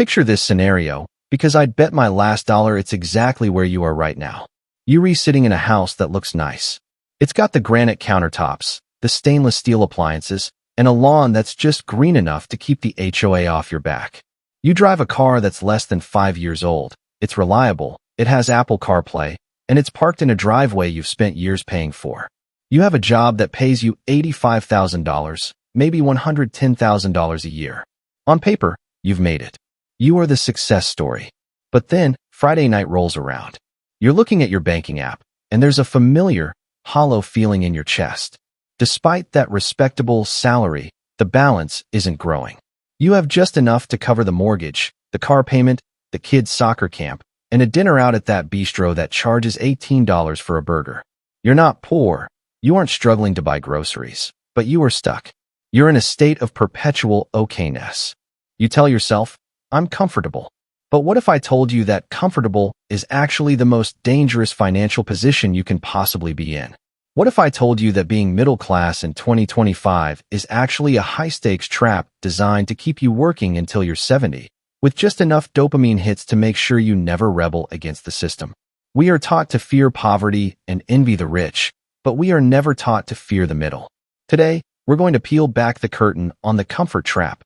Picture this scenario, because I'd bet my last dollar it's exactly where you are right now. You're sitting in a house that looks nice. It's got the granite countertops, the stainless steel appliances, and a lawn that's just green enough to keep the HOA off your back. You drive a car that's less than 5 years old. It's reliable, it has Apple CarPlay, and it's parked in a driveway you've spent years paying for. You have a job that pays you $85,000, maybe $110,000 a year. On paper, you've made it. You are the success story. But then, Friday night rolls around. You're looking at your banking app, and there's a familiar, hollow feeling in your chest. Despite that respectable salary, the balance isn't growing. You have just enough to cover the mortgage, the car payment, the kids' soccer camp, and a dinner out at that bistro that charges $18 for a burger. You're not poor. You aren't struggling to buy groceries, but you are stuck. You're in a state of perpetual okayness. You tell yourself, I'm comfortable. But what if I told you that comfortable is actually the most dangerous financial position you can possibly be in? What if I told you that being middle class in 2025 is actually a high-stakes trap designed to keep you working until you're 70, with just enough dopamine hits to make sure you never rebel against the system? We are taught to fear poverty and envy the rich, but we are never taught to fear the middle. Today, we're going to peel back the curtain on the comfort trap.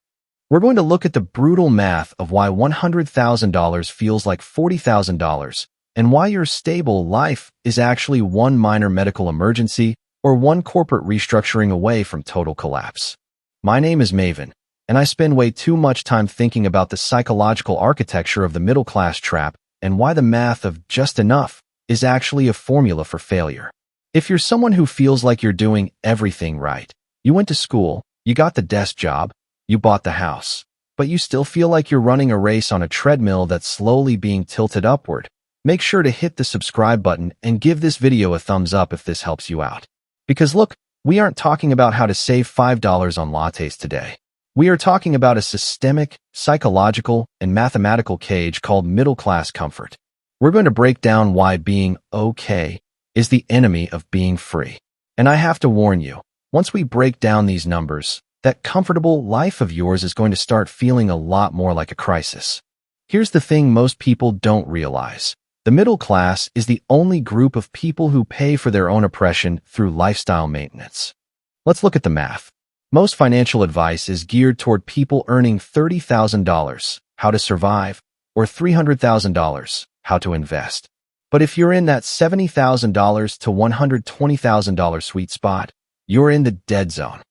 We're going to look at the brutal math of why $100,000 feels like $40,000 and why your stable life is actually one minor medical emergency or one corporate restructuring away from total collapse. My name is Maven, and I spend way too much time thinking about the psychological architecture of the middle-class trap and why the math of just enough is actually a formula for failure. If you're someone who feels like you're doing everything right, you went to school, you got the desk job, you bought the house, but you still feel like you're running a race on a treadmill that's slowly being tilted upward, make sure to hit the subscribe button and give this video a thumbs up if this helps you out. Because look, we aren't talking about how to save $5 on lattes today. We are talking about a systemic, psychological, and mathematical cage called middle-class comfort. We're going to break down why being okay is the enemy of being free. And I have to warn you, once we break down these numbers, that comfortable life of yours is going to start feeling a lot more like a crisis. Here's the thing most people don't realize. The middle class is the only group of people who pay for their own oppression through lifestyle maintenance. Let's look at the math. Most financial advice is geared toward people earning $30,000, how to survive, or $300,000, how to invest. But if you're in that $70,000 to $120,000 sweet spot, you're in the dead zone.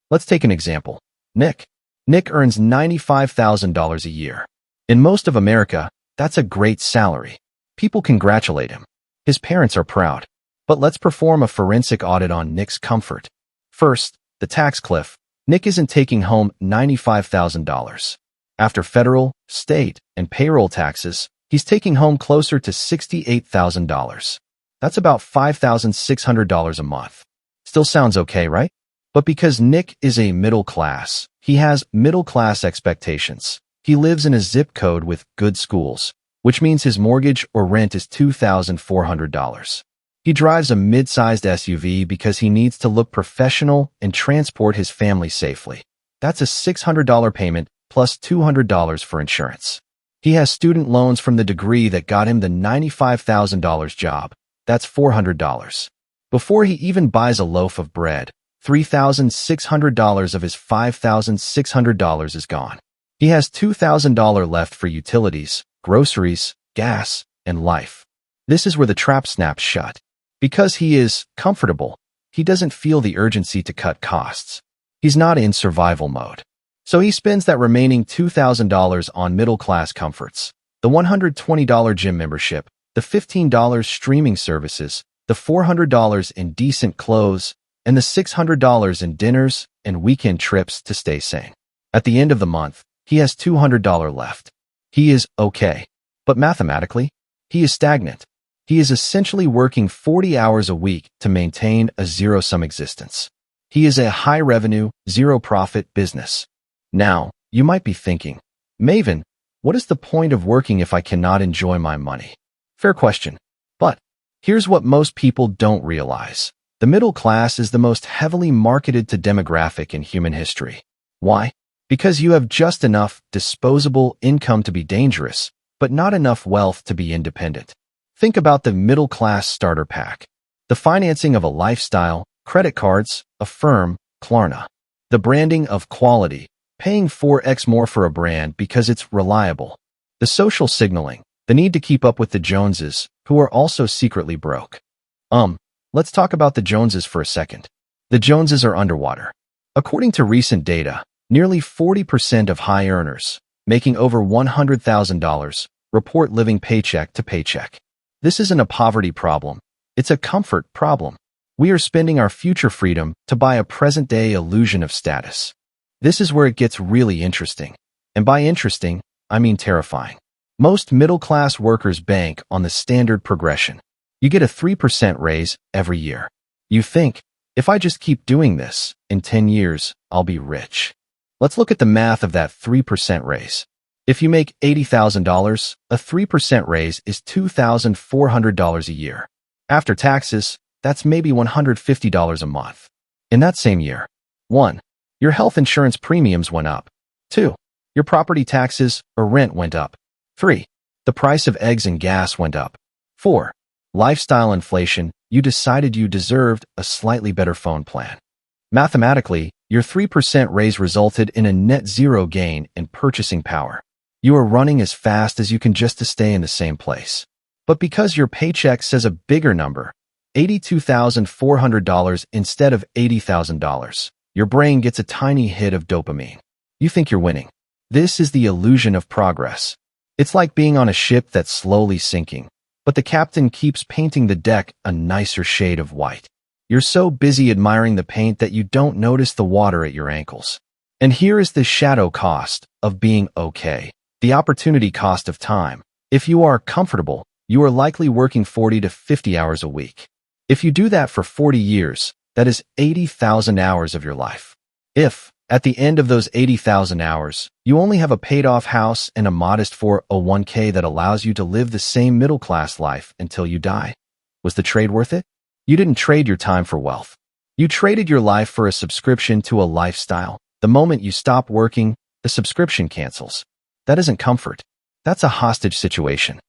Let's take an example. Nick. Nick earns $95,000 a year. In most of America, that's a great salary. People congratulate him. His parents are proud. But let's perform a forensic audit on Nick's comfort. First, the tax cliff. Nick isn't taking home $95,000. After federal, state, and payroll taxes, he's taking home closer to $68,000. That's about $5,600 a month. Still sounds okay, right? But because Nick is a middle class, he has middle class expectations. He lives in a zip code with good schools, which means his mortgage or rent is $2,400. He drives a mid-sized SUV because he needs to look professional and transport his family safely. That's a $600 payment plus $200 for insurance. He has student loans from the degree that got him the $95,000 job. That's $400. Before he even buys a loaf of bread, $3,600 of his $5,600 is gone. He has $2,000 left for utilities, groceries, gas, and life. This is where the trap snaps shut. Because he is comfortable, he doesn't feel the urgency to cut costs. He's not in survival mode. So he spends that remaining $2,000 on middle-class comforts, the $120 gym membership, the $15 streaming services, the $400 in decent clothes, and the $600 in dinners and weekend trips to stay sane. At the end of the month, he has $200 left. He is okay. But mathematically, he is stagnant. He is essentially working 40 hours a week to maintain a zero-sum existence. He is a high-revenue, zero-profit business. Now, you might be thinking, Maven, what is the point of working if I cannot enjoy my money? Fair question. But here's what most people don't realize. The middle class is the most heavily marketed to demographic in human history. Why? Because you have just enough disposable income to be dangerous, but not enough wealth to be independent. Think about the middle-class starter pack. The financing of a lifestyle, credit cards, a firm, Klarna. The branding of quality, paying 4x more for a brand because it's reliable. The social signaling, the need to keep up with the Joneses, who are also secretly broke. Let's talk about the Joneses for a second. The Joneses are underwater. According to recent data, nearly 40% of high earners, making over $100,000, report living paycheck to paycheck. This isn't a poverty problem. It's a comfort problem. We are spending our future freedom to buy a present-day illusion of status. This is where it gets really interesting. And by interesting, I mean terrifying. Most middle-class workers bank on the standard progression. You get a 3% raise every year. You think, if I just keep doing this, in 10 years, I'll be rich. Let's look at the math of that 3% raise. If you make $80,000, a 3% raise is $2,400 a year. After taxes, that's maybe $150 a month. In that same year, 1. Your health insurance premiums went up. 2. Your property taxes or rent went up. 3. The price of eggs and gas went up. 4. Lifestyle inflation, you decided you deserved a slightly better phone plan. Mathematically, your 3% raise resulted in a net zero gain in purchasing power. You are running as fast as you can just to stay in the same place. But because your paycheck says a bigger number, $82,400 instead of $80,000, your brain gets a tiny hit of dopamine. You think you're winning. This is the illusion of progress. It's like being on a ship that's slowly sinking, but the captain keeps painting the deck a nicer shade of white. You're so busy admiring the paint that you don't notice the water at your ankles. And here is the shadow cost of being okay. The opportunity cost of time. If you are comfortable, you are likely working 40 to 50 hours a week. If you do that for 40 years, that is 80,000 hours of your life. If, at the end of those 80,000 hours, you only have a paid-off house and a modest 401k that allows you to live the same middle-class life until you die, was the trade worth it? You didn't trade your time for wealth. You traded your life for a subscription to a lifestyle. The moment you stop working, the subscription cancels. That isn't comfort. That's a hostage situation.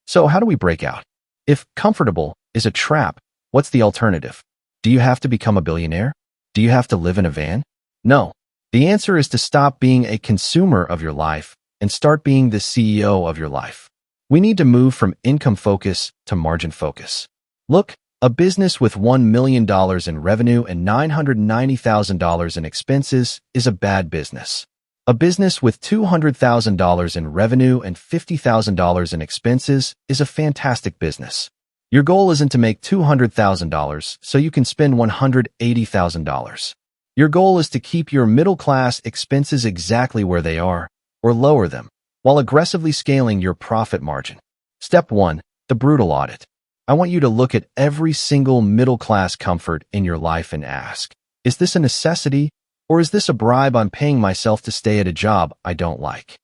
So how do we break out? If comfortable is a trap, what's the alternative? Do you have to become a billionaire? Do you have to live in a van? No. The answer is to stop being a consumer of your life and start being the CEO of your life. We need to move from income focus to margin focus. Look, a business with $1 million in revenue and $990,000 in expenses is a bad business. A business with $200,000 in revenue and $50,000 in expenses is a fantastic business. Your goal isn't to make $200,000 so you can spend $180,000. Your goal is to keep your middle-class expenses exactly where they are, or lower them, while aggressively scaling your profit margin. Step 1. The brutal audit. I want you to look at every single middle-class comfort in your life and ask, is this a necessity, or is this a bribe I'm paying myself to stay at a job I don't like?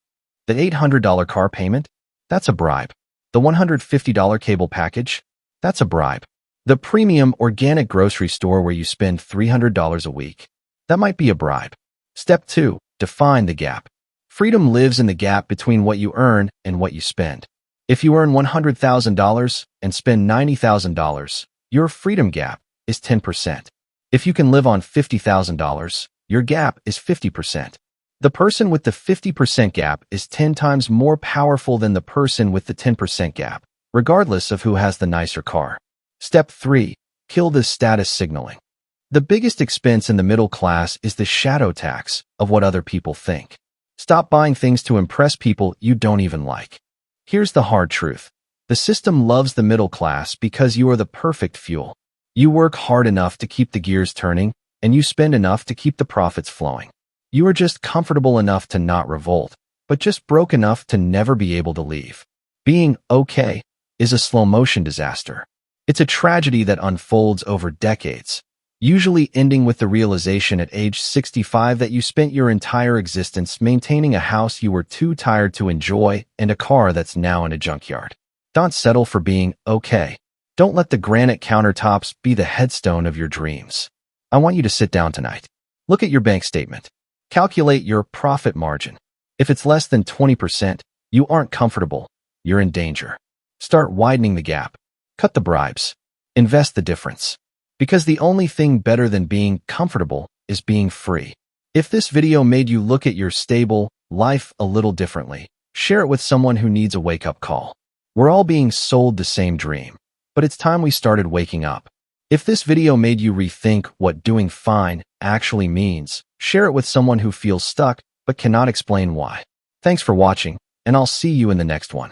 The $800 car payment? That's a bribe. The $150 cable package? That's a bribe. The premium organic grocery store where you spend $300 a week? That might be a bribe. Step 2. Define the gap. Freedom lives in the gap between what you earn and what you spend. If you earn $100,000 and spend $90,000, your freedom gap is 10%. If you can live on $50,000, your gap is 50%. The person with the 50% gap is 10 times more powerful than the person with the 10% gap, regardless of who has the nicer car. Step 3. Kill the status signaling. The biggest expense in the middle class is the shadow tax of what other people think. Stop buying things to impress people you don't even like. Here's the hard truth. The system loves the middle class because you are the perfect fuel. You work hard enough to keep the gears turning, and you spend enough to keep the profits flowing. You are just comfortable enough to not revolt, but just broke enough to never be able to leave. Being okay is a slow-motion disaster. It's a tragedy that unfolds over decades, usually ending with the realization at age 65 that you spent your entire existence maintaining a house you were too tired to enjoy and a car that's now in a junkyard. Don't settle for being okay. Don't let the granite countertops be the headstone of your dreams. I want you to sit down tonight. Look at your bank statement. Calculate your profit margin. If it's less than 20%, you aren't comfortable. You're in danger. Start widening the gap. Cut the bribes. Invest the difference. Because the only thing better than being comfortable is being free. If this video made you look at your stable life a little differently, share it with someone who needs a wake-up call. We're all being sold the same dream, but it's time we started waking up. If this video made you rethink what doing fine actually means, share it with someone who feels stuck but cannot explain why. Thanks for watching, and I'll see you in the next one.